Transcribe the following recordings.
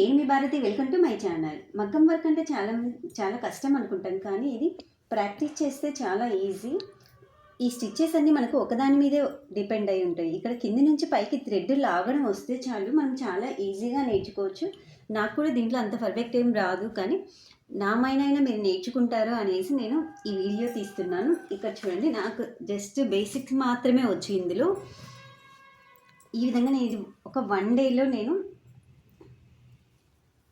నేను మీ Bharati. Welcome to my channel. మగ్గం వర్క్ అంటే చాలా కష్టం అనుకుంటాం, కానీ ఇది ప్రాక్టీస్ చేస్తే చాలా ఈజీ. ఈ స్టిచ్చెస్ అన్నీ మనకు ఒకదాని మీదే డిపెండ్ అయి ఉంటాయి. ఇక్కడ కింది నుంచి పైకి థ్రెడ్ లాగడం వస్తే చాలు, మనం చాలా ఈజీగా నేర్చుకోవచ్చు. నాకు కూడా దీంట్లో అంత పర్ఫెక్ట్ ఏం రాదు, కానీ నా మైనైనా మీరు నేర్చుకుంటారు అనేసి నేను ఈ వీడియో తీస్తున్నాను. ఇక్కడ చూడండి, నాకు జస్ట్ బేసిక్స్ మాత్రమే వచ్చు ఇందులో. ఈ విధంగా నేను ఒక 1 డేలో నేను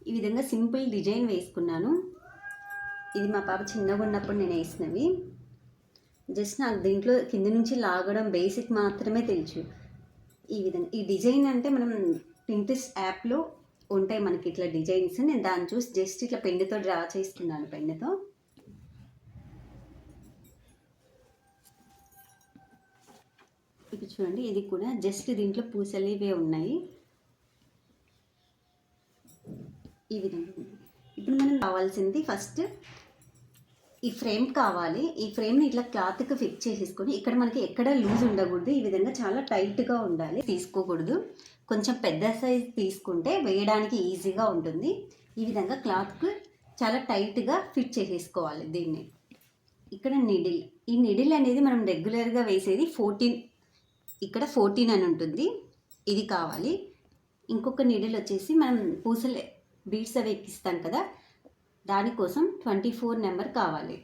ఈ విధంగా సింపుల్ డిజైన్ వేసుకున్నాను. ఇది మా పాప చిన్నగా ఉన్నప్పుడు నేను వేసినవి. జస్ట్ నాకు దీంట్లో కింద నుంచి లాగడం బేసిక్ మాత్రమే తెలుసు. ఈ విధంగా ఈ డిజైన్ అంటే మనం పింట్రెస్ట్ యాప్లో ఉంటాయి మనకి ఇట్లా డిజైన్స్. నేను దాన్ని చూసి జస్ట్ ఇట్లా పెన్నుతో డ్రా చేసుకున్నాను. పెన్నుతో ఇప్పుడు చూడండి, ఇది కూడా జస్ట్ దీంట్లో పూసలు ఇవే ఉన్నాయి. ఈ విధంగా ఇప్పుడు మనం కావాల్సింది ఫస్ట్ ఈ ఫ్రేమ్ కావాలి. ఈ ఫ్రేమ్ని ఇట్లా క్లాత్కి ఫిక్స్ చేసేసుకొని ఇక్కడ మనకి ఎక్కడ లూజ్ ఉండకూడదు. ఈ విధంగా చాలా టైట్గా ఉండాలి, తీసుకోకూడదు. కొంచెం పెద్ద సైజ్ తీసుకుంటే వేయడానికి ఈజీగా ఉంటుంది. ఈ విధంగా క్లాత్కి చాలా టైట్గా ఫిట్ చేసేసుకోవాలి దీన్ని. ఇక్కడ నిడిల్, ఈ నిడిల్ అనేది మనం రెగ్యులర్గా వేసేది 14, ఇక్కడ 14 అని ఉంటుంది, ఇది కావాలి. ఇంకొక నిడిల్ వచ్చేసి మనం పూసలు బీడ్స్ అవి ఎక్కిస్తాం కదా, దానికోసం 24 నెంబర్ కావాలి.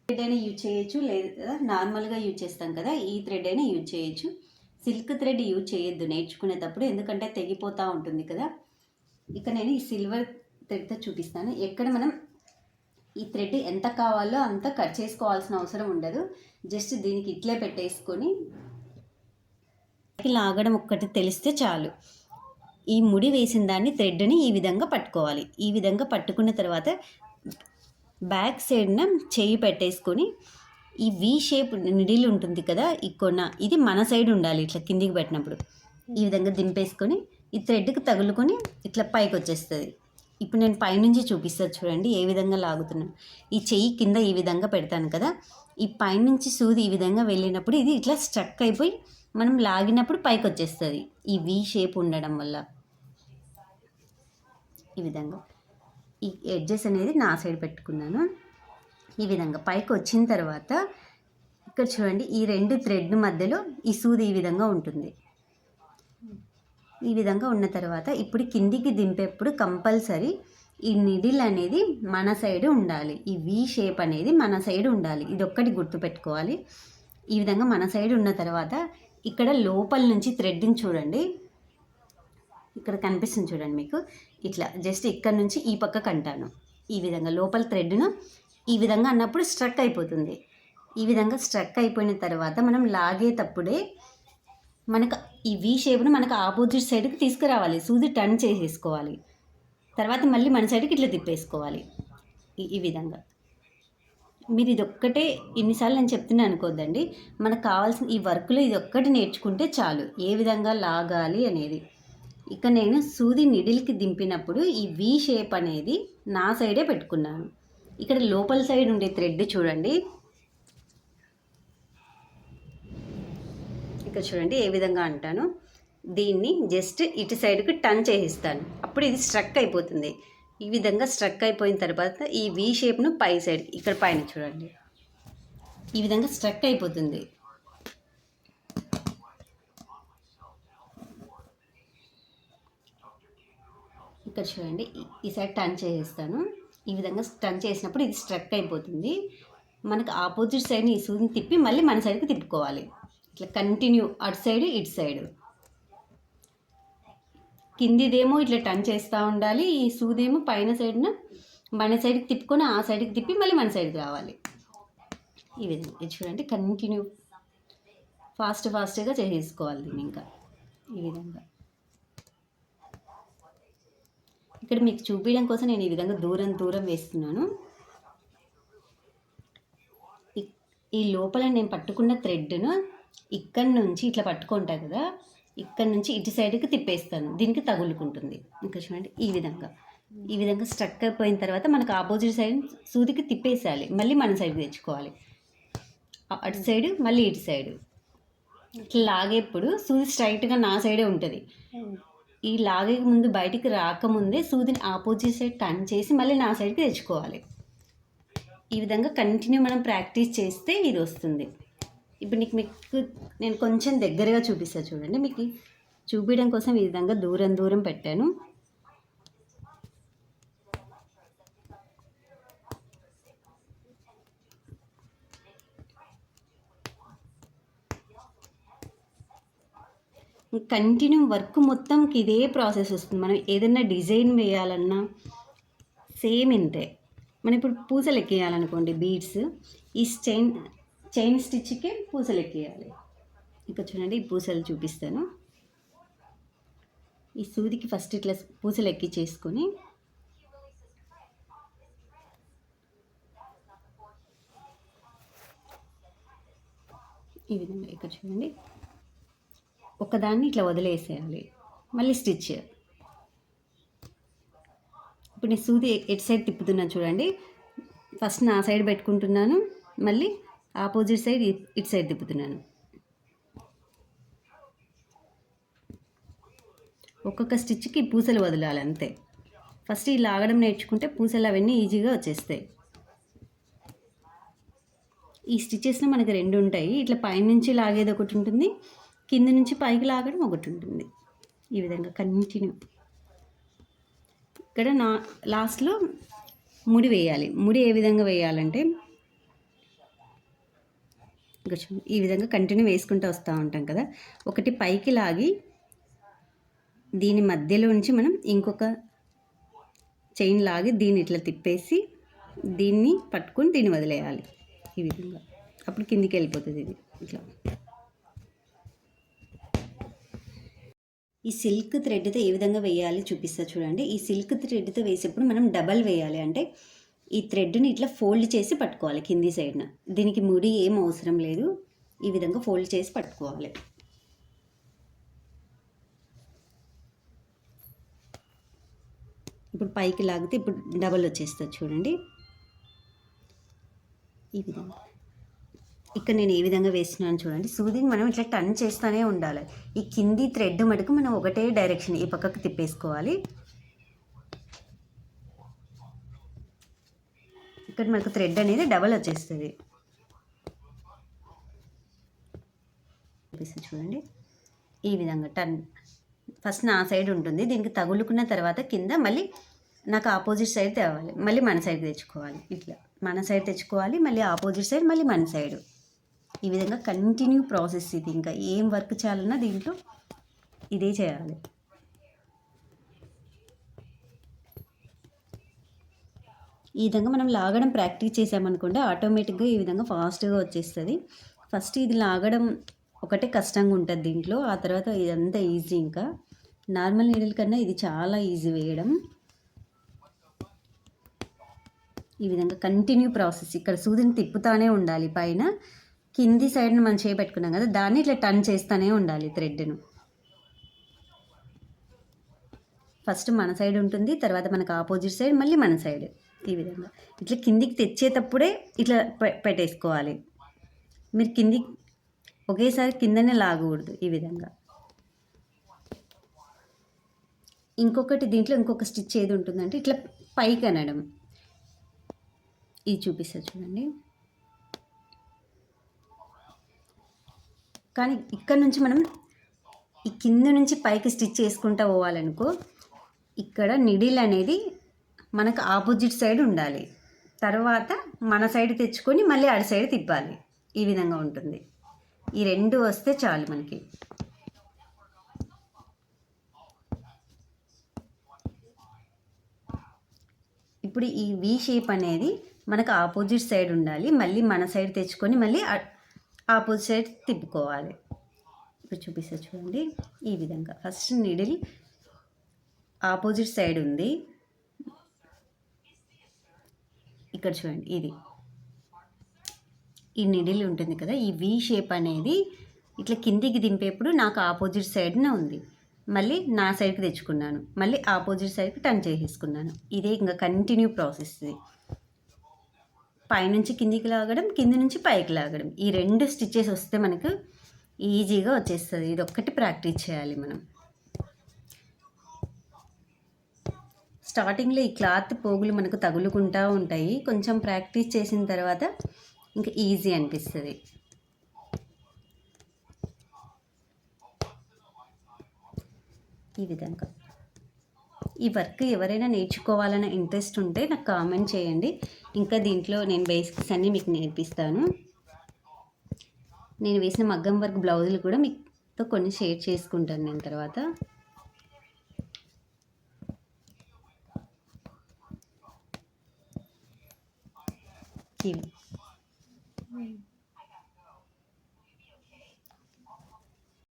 థ్రెడ్ అయినా యూజ్ చేయొచ్చు, లేదా నార్మల్గా యూజ్ చేస్తాం కదా ఈ థ్రెడ్ అయినా యూజ్ చేయొచ్చు. సిల్క్ థ్రెడ్ యూజ్ చేయొద్దు నేర్చుకునేటప్పుడు, ఎందుకంటే తెగిపోతూ ఉంటుంది కదా. ఇక నేను ఈ సిల్వర్ థ్రెడ్తో చూపిస్తాను. ఎక్కడ మనం ఈ థ్రెడ్ ఎంత కావాలో అంత కట్ చేసుకోవాల్సిన అవసరం ఉండదు. జస్ట్ దీనికి ఇట్లే పెట్టేసుకొని లాగడం ఒక్కటి తెలిస్తే చాలు. ఈ ముడి వేసిన దాన్ని థ్రెడ్ని ఈ విధంగా పట్టుకోవాలి. ఈ విధంగా పట్టుకున్న తర్వాత బ్యాక్ సైడ్న చేయి పెట్టేసుకొని ఈ వి షేప్ నిడిల్ ఉంటుంది కదా, ఈ కొన ఇది మన సైడ్ ఉండాలి. ఇట్లా కిందికి పెట్టినప్పుడు ఈ విధంగా దింపేసుకొని ఈ థ్రెడ్కి తగులుకొని ఇట్లా పైకి వచ్చేస్తుంది. ఇప్పుడు నేను పైనుంచి చూపిస్తాను చూడండి ఏ విధంగా లాగుతున్నాను. ఈ చెయ్యి కింద ఈ విధంగా పెడతాను కదా, ఈ పైనుంచి సూది ఈ విధంగా వెళ్ళినప్పుడు ఇది ఇట్లా స్ట్రక్ అయిపోయి మనం లాగినప్పుడు పైకి వచ్చేస్తుంది ఈ వి షేప్ ఉండడం వల్ల. ఈ విధంగా ఈ ఎడ్జెస్ అనేది నా సైడ్ పెట్టుకున్నాను. ఈ విధంగా పైకి వచ్చిన తర్వాత ఇక్కడ చూడండి, ఈ 2 థ్రెడ్ మధ్యలో ఈ సూది ఈ విధంగా ఉంటుంది. ఈ విధంగా ఉన్న తర్వాత ఇప్పుడు కిందికి దింపేప్పుడు కంపల్సరీ ఈ నిడిల్ అనేది మన సైడ్ ఉండాలి. ఈ వి షేప్ అనేది మన సైడ్ ఉండాలి. ఇది ఒక్కటి గుర్తుపెట్టుకోవాలి. ఈ విధంగా మన సైడ్ ఉన్న తర్వాత ఇక్కడ లోపల నుంచి థ్రెడ్ని చూడండి, ఇక్కడ కనిపిస్తుంది చూడండి మీకు. ఇట్లా జస్ట్ ఇక్కడ నుంచి ఈ పక్కకు అంటాను. ఈ విధంగా లోపల థ్రెడ్ను ఈ విధంగా అన్నప్పుడు స్ట్రక్ అయిపోతుంది. ఈ విధంగా స్ట్రక్ అయిపోయిన తర్వాత మనం లాగేటప్పుడే మనకు ఈ వి షేప్ను మనకు ఆపోజిట్ సైడ్కి తీసుకురావాలి. సూది టర్న్ చేసేసుకోవాలి. తర్వాత మళ్ళీ మన సైడ్కి ఇట్లా తిప్పేసుకోవాలి. ఈ విధంగా మీరు ఇది ఒక్కటే ఎన్నిసార్లు నేను చెప్తున్నాను అనుకోద్దండి. మనకు కావాల్సిన ఈ వర్క్లో ఇది ఒక్కటి నేర్చుకుంటే చాలు, ఏ విధంగా లాగాలి అనేది. ఇక నేను సూది నిడిల్కి దింపినప్పుడు ఈ వి షేప్ అనేది నా సైడే పెట్టుకున్నాను. ఇక్కడ లోపల సైడ్ ఉండే థ్రెడ్ చూడండి, ఇక్కడ చూడండి ఏ విధంగా అంటాను. దీన్ని జస్ట్ ఇటు సైడ్కి టర్న్ చేసిస్తాను, అప్పుడు ఇది స్ట్రక్ అయిపోతుంది. ఈ విధంగా స్ట్రక్ అయిపోయిన తర్వాత ఈ వి షేప్ను పై సైడ్ ఇక్కడ పైన చూడండి ఈ విధంగా స్ట్రక్ అయిపోతుంది. ఇక్కడ చూడండి ఈ సైడ్ టర్న్ చేసేస్తాను. ఈ విధంగా టర్న్ చేసినప్పుడు ఇది స్ట్రక్ అయిపోతుంది. మనకు ఆపోజిట్ సైడ్ని ఈ సూదిని తిప్పి మళ్ళీ మన సైడ్కి తిప్పుకోవాలి. ఇట్లా కంటిన్యూ అటు సైడ్ ఇటు సైడ్. కిందిదేమో ఇట్లా టర్న్ చేస్తూ ఉండాలి, ఈ సూదేమో పైన సైడ్న మన సైడ్కి తిప్పుకొని ఆ సైడ్కి తిప్పి మళ్ళీ మన సైడ్కి రావాలి. ఈ విధంగా ఇది చూడండి కంటిన్యూ ఫాస్ట్గా చేసేసుకోవాలి దీన్ని. ఇంకా ఈ విధంగా ఇక్కడ మీకు చూపించడం కోసం నేను ఈ విధంగా దూరం వేస్తున్నాను. ఈ లోపల నేను పట్టుకున్న థ్రెడ్ను ఇక్కడ నుంచి ఇట్లా పట్టుకుంటా కదా, ఇక్కడ నుంచి ఇటు సైడ్కి తిప్పేస్తాను, దీనికి తగులుకుంటుంది. ఇంకా చూడండి ఈ విధంగా స్ట్రక్ అయిపోయిన తర్వాత మనకు ఆపోజిట్ సైడ్ సూదికి తిప్పేసేయాలి, మళ్ళీ మన సైడ్కి తెచ్చుకోవాలి. అటు సైడ్ మళ్ళీ ఇటు సైడ్ ఇట్లా లాగేప్పుడు సూది స్ట్రైట్గా నా సైడే ఉంటుంది. ఈ లాగే ముందు బయటికి రాకముందే సూదిని ఆపోజిట్ సైడ్ టర్న్ చేసి మళ్ళీ నా సైడ్కి తెచ్చుకోవాలి. ఈ విధంగా కంటిన్యూ మనం ప్రాక్టీస్ చేస్తే ఇది వస్తుంది. ఇప్పుడు మీకు నేను కొంచెం దగ్గరగా చూపిస్తాను చూడండి. మీకు చూపించడం కోసం ఈ విధంగా దూరం దూరం పెట్టాను. కంటిన్యూ వర్క్ మొత్తంకి ఇదే ప్రాసెస్ వస్తుంది. మనం ఏదైనా డిజైన్ వేయాలన్నా సేమ్ ఇంతే. మనం ఇప్పుడు పూసలు ఎక్కేయాలనుకోండి, బీడ్స్ ఈ చైన్ స్టిచ్కి పూసలు ఎక్కేయాలి. ఇక్కడ చూడండి, ఈ పూసలు చూపిస్తాను. ఈ సూదికి ఫస్ట్ ఇట్లా పూసలు ఎక్కి చేసుకొని ఈ విధంగా ఇక్కడ చూడండి, ఒకదాన్ని ఇట్లా వదిలేసేయాలి, మళ్ళీ స్టిచ్. ఇప్పుడు నేను సూది ఎటు సైడ్ తిప్పుతున్నాను చూడండి. ఫస్ట్ నా సైడ్ పెట్టుకుంటున్నాను, మళ్ళీ ఆపోజిట్ సైడ్ ఇటు సైడ్ తిప్పుతున్నాను. ఒక్కొక్క స్టిచ్కి పూసలు వదలాలి అంతే. ఫస్ట్ ఈ లాగడం నేర్చుకుంటే పూసలు అవన్నీ ఈజీగా వచ్చేస్తాయి. ఈ స్టిచెస్లో మనకి రెండు ఉంటాయి. ఇట్లా పైనుంచి లాగేది ఒకటి ఉంటుంది, కింద నుంచి పైకి లాగడం ఒకటి ఉంటుంది. ఈ విధంగా కంటిన్యూ. ఇక్కడ లాస్ట్లో ముడి వేయాలి. ముడి ఏ విధంగా వేయాలంటే ఈ విధంగా కంటిన్యూ వేసుకుంటూ వస్తూ ఉంటాం కదా. ఒకటి పైకి లాగి దీని మధ్యలో నుంచి మనం ఇంకొక చైన్ లాగి దీన్ని ఇట్లా తిప్పేసి దీన్ని పట్టుకొని దీన్ని వదిలేయాలి. ఈ విధంగా అప్పుడు కిందికి వెళ్ళిపోతుంది ఇది ఇట్లా. ఈ సిల్క్ థ్రెడ్తో ఏ విధంగా వేయాలి చూపిస్తా చూడండి. ఈ సిల్క్ థ్రెడ్తో వేసేప్పుడు మనం డబల్ వేయాలి. అంటే ఈ థ్రెడ్ని ఇట్లా ఫోల్డ్ చేసి పట్టుకోవాలి కింది సైడ్న. దీనికి ముడి ఏం అవసరం లేదు, ఈ విధంగా ఫోల్డ్ చేసి పట్టుకోవాలి. ఇప్పుడు పైకి లాగితే ఇప్పుడు డబల్ వచ్చేస్తుంది చూడండి. ఈ విధంగా ఇక్కడ నేను ఏ విధంగా వేస్తున్నాను చూడండి. సూదిని మనం ఇట్లా టర్న్ చేస్తూనే ఉండాలి. ఈ కింది థ్రెడ్ మటుకు మనం ఒకటే డైరెక్షన్ ఈ పక్కకు తిప్పేసుకోవాలి. ఇక్కడ మనకు థ్రెడ్ అనేది డబల్ వచ్చేస్తుంది. చూడండి, ఈ విధంగా టర్న్ ఫస్ట్ నా సైడ్ ఉంటుంది, దీనికి తగులుకున్న తర్వాత కింద మళ్ళీ నాకు ఆపోజిట్ సైడ్ తేవాలి, మళ్ళీ మన సైడ్ తెచ్చుకోవాలి. ఇట్లా మన సైడ్ తెచ్చుకోవాలి, మళ్ళీ ఆపోజిట్ సైడ్, మళ్ళీ మన సైడ్. ఈ విధంగా కంటిన్యూ ప్రాసెస్ ఇది. ఇంకా ఏం వర్క్ చేయాలన్నా దీంట్లో ఇదే చేయాలి. ఈ విధంగా మనం లాగడం ప్రాక్టీస్ చేసామనుకోండి, ఆటోమేటిక్గా ఈ విధంగా ఫాస్ట్గా వచ్చేస్తుంది. ఫస్ట్ ఇది లాగడం ఒకటే కష్టంగా ఉంటుంది దీంట్లో, ఆ తర్వాత ఇదంతా ఈజీ. ఇంకా నార్మల్ నీడిల్ కన్నా ఇది చాలా ఈజీ వేయడం. ఈ విధంగా కంటిన్యూ ప్రాసెస్. ఇక్కడ సూదిని తిప్పుతానే ఉండాలి. పైన కింది సైడ్ని మనం చేపెట్టుకున్నాం కదా, దాన్ని ఇట్లా టర్న్ చేస్తూనే ఉండాలి థ్రెడ్ను. ఫస్ట్ మన సైడ్ ఉంటుంది, తర్వాత మనకు ఆపోజిట్ సైడ్, మళ్ళీ మన సైడ్. ఈ విధంగా ఇట్లా కిందికి తెచ్చేటప్పుడే ఇట్లా పెట్టేసుకోవాలి. మీరు కిందికి ఒకేసారి కిందనే లాగకూడదు. ఈ విధంగా ఇంకొకటి దీంట్లో ఇంకొక స్టిచ్ ఏది ఉంటుందంటే ఇట్లా పైకి అనడం. ఇది చూపిస్తా చూడండి. కానీ ఇక్కడ నుంచి మనం ఈ కింద నుంచి పైకి స్టిచ్ చేసుకుంటూ పోవాలనుకో, ఇక్కడ నిడిల్ అనేది మనకు ఆపోజిట్ సైడ్ ఉండాలి. తర్వాత మన సైడ్ తెచ్చుకొని మళ్ళీ అటు సైడ్ తిప్పాలి. ఈ విధంగా ఉంటుంది. ఈ రెండు వస్తే చాలు మనకి. ఇప్పుడు ఈ వి షేప్ అనేది మనకు ఆపోజిట్ సైడ్ ఉండాలి, మళ్ళీ మన సైడ్ తెచ్చుకొని మళ్ళీ ఆపోజిట్ సైడ్ తిప్పుకోవాలి. ఇప్పుడు చూపిస్తా చూడండి. ఈ విధంగా ఫస్ట్ నీడిల్ ఆపోజిట్ సైడ్ ఉంది, ఇక్కడ చూడండి. ఇది ఈ నిడిల్ ఉంటుంది కదా, ఈ వి షేప్ అనేది ఇట్లా కిందికి దింపేప్పుడు నాకు ఆపోజిట్ సైడ్నే ఉంది, మళ్ళీ నా సైడ్కి తెచ్చుకున్నాను, మళ్ళీ ఆపోజిట్ సైడ్కి టర్న్ చేసేసుకున్నాను. ఇదే ఇంకా కంటిన్యూ ప్రాసెస్ ఇది. పైనుంచి కిందికి లాగడం, కింది నుంచి పైకి లాగడం, ఈ రెండు స్టిచ్చెస్ వస్తే మనకు ఈజీగా వచ్చేస్తుంది. ఇది ఒక్కటి ప్రాక్టీస్ చేయాలి మనం. స్టార్టింగ్లో ఈ క్లాత్ పోగులు మనకు తగులుకుంటూ ఉంటాయి. కొంచెం ప్రాక్టీస్ చేసిన తర్వాత ఇంకా ఈజీ అనిపిస్తుంది. ఈ విధంగా ఈ వర్క్ ఎవరైనా నేర్చుకోవాలన్న ఇంట్రెస్ట్ ఉంటే నాకు కామెంట్ చేయండి. ఇంకా దీంట్లో నేను బేసిక్స్ అన్నీ మీకు నేర్పిస్తాను. నేను వేసిన మగ్గం వర్క్ బ్లౌజులు కూడా మీతో కొన్ని షేర్ చేసుకుంటాను నేను తర్వాత. ఇవి